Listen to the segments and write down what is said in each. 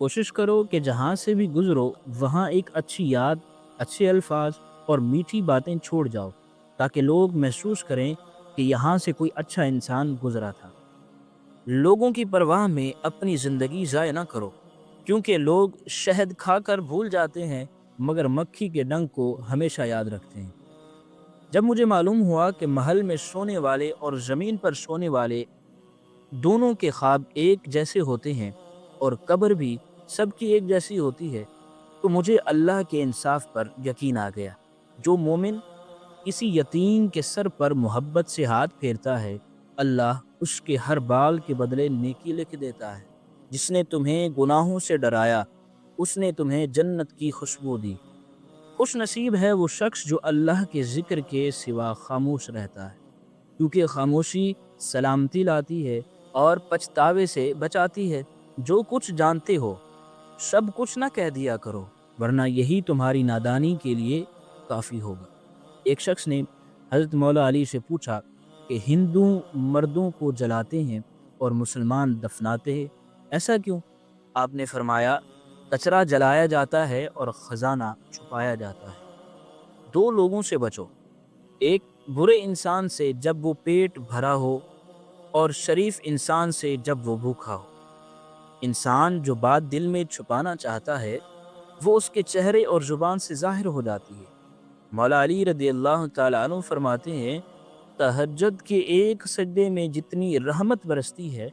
कोशिश करो कि जहाँ से भी गुजरो वहाँ एक अच्छी याद, अच्छे अल्फाज और मीठी बातें छोड़ जाओ, ताकि लोग महसूस करें कि यहाँ से कोई अच्छा इंसान गुजरा था। लोगों की परवाह में अपनी ज़िंदगी ज़ाय ना करो, क्योंकि लोग शहद खाकर भूल जाते हैं मगर मक्खी के डंक को हमेशा याद रखते हैं। जब मुझे मालूम हुआ कि महल में सोने वाले और ज़मीन पर सोने वाले दोनों के ख्वाब एक जैसे होते हैं और कब्र भी सबकी एक जैसी होती है, तो मुझे अल्लाह के इंसाफ पर यकीन आ गया। जो मोमिन किसी यतीम के सर पर मोहब्बत से हाथ फेरता है, अल्लाह उसके हर बाल के बदले नेकी लिख देता है। जिसने तुम्हें गुनाहों से डराया, उसने तुम्हें जन्नत की खुशबू दी। खुश नसीब है वो शख्स जो अल्लाह के जिक्र के सिवा खामोश रहता है, क्योंकि खामोशी सलामती लाती है और पछतावे से बचाती है। जो कुछ जानते हो सब कुछ ना कह दिया करो, वरना यही तुम्हारी नादानी के लिए काफ़ी होगा। एक शख्स ने हज़रत मौला अली से पूछा कि हिंदू मर्दों को जलाते हैं और मुसलमान दफनाते हैं, ऐसा क्यों? आपने फरमाया, कचरा जलाया जाता है और ख़जाना छुपाया जाता है। दो लोगों से बचो, एक बुरे इंसान से जब वो पेट भरा हो और शरीफ इंसान से जब वो भूखा हो। इंसान जो बात दिल में छुपाना चाहता है वो उसके चेहरे और ज़ुबान से ज़ाहिर हो जाती है। मौला अली रदी अल्लाह ताला अन्हु फरमाते हैं, तहज्जुद के एक सजदे में जितनी रहमत बरसती है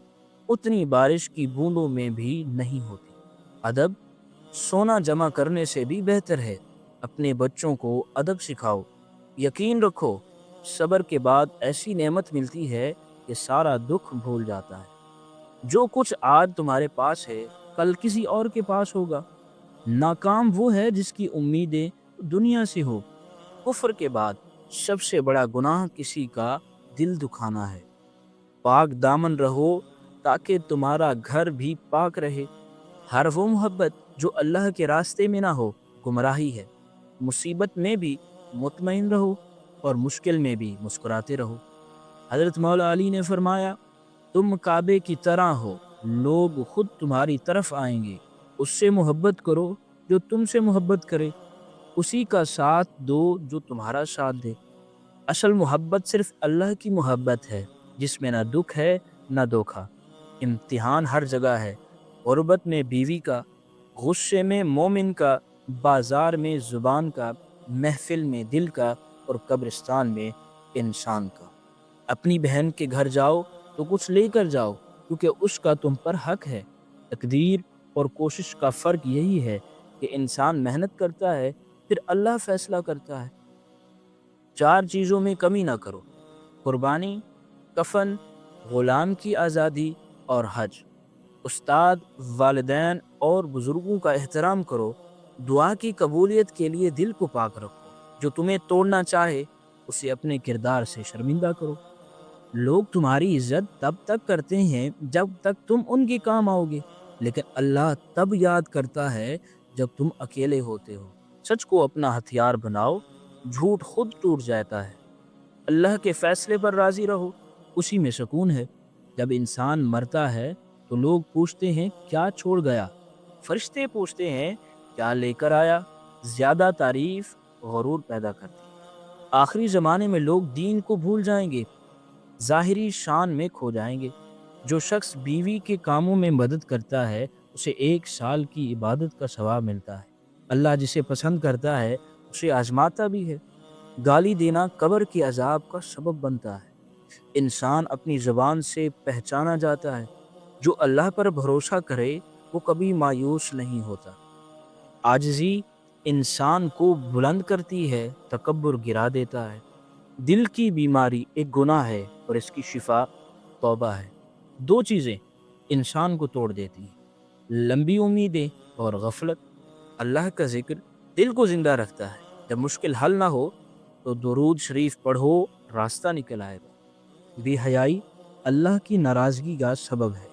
उतनी बारिश की बूंदों में भी नहीं होती। अदब सोना जमा करने से भी बेहतर है। अपने बच्चों को अदब सिखाओ। यकीन रखो, सब्र के बाद ऐसी नेमत मिलती है कि सारा दुख भूल जाता है। जो कुछ आज तुम्हारे पास है कल किसी और के पास होगा। नाकाम वो है जिसकी उम्मीदें दुनिया से हो। कुफ्र के बाद सबसे बड़ा गुनाह किसी का दिल दुखाना है। पाक दामन रहो ताकि तुम्हारा घर भी पाक रहे। हर वो मोहब्बत जो अल्लाह के रास्ते में ना हो गुमराही है। मुसीबत में भी मुतमईन रहो और मुश्किल में भी मुस्कुराते रहो। हज़रत मौला अली ने फरमाया, तुम काबे की तरह हो, लोग खुद तुम्हारी तरफ आएंगे। उससे मोहब्बत करो जो तुमसे मोहब्बत करे, उसी का साथ दो जो तुम्हारा साथ दे। असल मोहब्बत सिर्फ अल्लाह की मोहब्बत है, जिसमें ना दुख है ना धोखा। इम्तिहान हर जगह है, गुर्बत में बीवी का, गुस्से में मोमिन का, बाजार में ज़ुबान का, महफिल में दिल का और कब्रिस्तान में इंसान का। अपनी बहन के घर जाओ तो कुछ लेकर जाओ, क्योंकि उसका तुम पर हक है। तकदीर और कोशिश का फ़र्क यही है कि इंसान मेहनत करता है, फिर अल्लाह फैसला करता है। चार चीज़ों में कमी ना करो, कुर्बानी, कफन, ग़ुलाम की आज़ादी और हज। उस्ताद, वालिदैन और बुज़ुर्गों का एहतराम करो। दुआ की कबूलियत के लिए दिल को पाक रखो। जो तुम्हें तोड़ना चाहे उसे अपने किरदार से शर्मिंदा करो। लोग तुम्हारी इज्जत तब तक करते हैं जब तक तुम उनके काम आओगे, लेकिन अल्लाह तब याद करता है जब तुम अकेले होते हो। सच को अपना हथियार बनाओ, झूठ खुद टूट जाता है। अल्लाह के फैसले पर राजी रहो, उसी में सुकून है। जब इंसान मरता है तो लोग पूछते हैं क्या छोड़ गया, फरिश्ते पूछते हैं क्या लेकर आया। ज्यादा तारीफ गरूर पैदा करती है। आखिरी जमाने में लोग दीन को भूल जाएंगे, ज़ाहिरी शान में खो जाएंगे। जो शख्स बीवी के कामों में मदद करता है उसे 1 साल की इबादत का सवाब मिलता है। अल्लाह जिसे पसंद करता है उसे आजमाता भी है। गाली देना कब्र के अजाब का सबब बनता है। इंसान अपनी ज़बान से पहचाना जाता है। जो अल्लाह पर भरोसा करे वो कभी मायूस नहीं होता। आजिज़ी इंसान को बुलंद करती है, तकब्बुर गिरा देता है। दिल की बीमारी एक गुनाह है और इसकी शिफा तौबा है। दो चीज़ें इंसान को तोड़ देती हैं, लंबी उम्मीदें और गफलत। अल्लाह का जिक्र दिल को जिंदा रखता है। जब मुश्किल हल ना हो तो दुरूद शरीफ पढ़ो, रास्ता निकल आएगा। बेहयाई अल्लाह की नाराज़गी का सबब है।